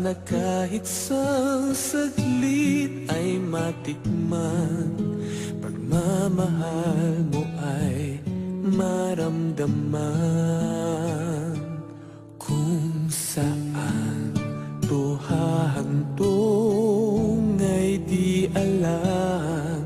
Sana kahit sa saglit ay matikman, pagmamahal mo ay maramdaman. Kung saan to hahantong ay di alam,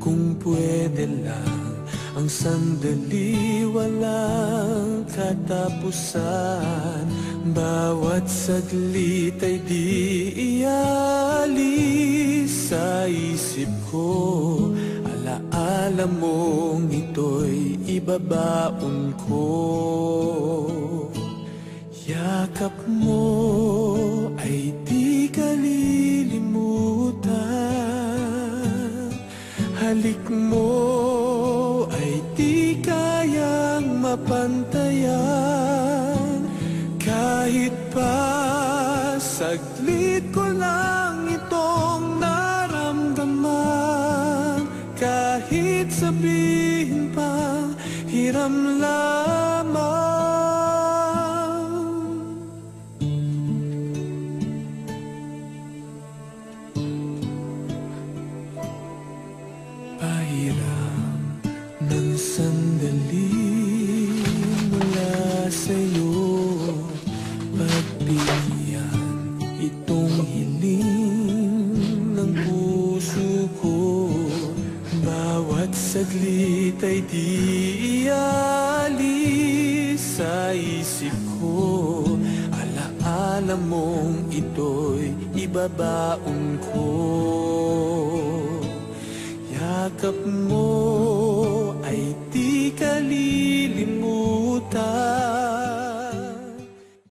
kung pwede lang ang sandali walang katapusan. Bawat saglit ay di ialis sa isip ko, alaala mong ito'y ibabaon ko. Yakap mo ay di kalilimutan, halik mo ay di kayang mapantayan. Kahit pa saglit ko lang itong naramdaman, kahit sabihin pa hiram lamang. Pahiram ng sandali mula sa'yo, pagbigyan itong hiling ng puso ko. Bawat saglit ay di ialis sa isip ko, alaala mong ito'y ibabaon ko. Yakap mo ay di kalilimutan,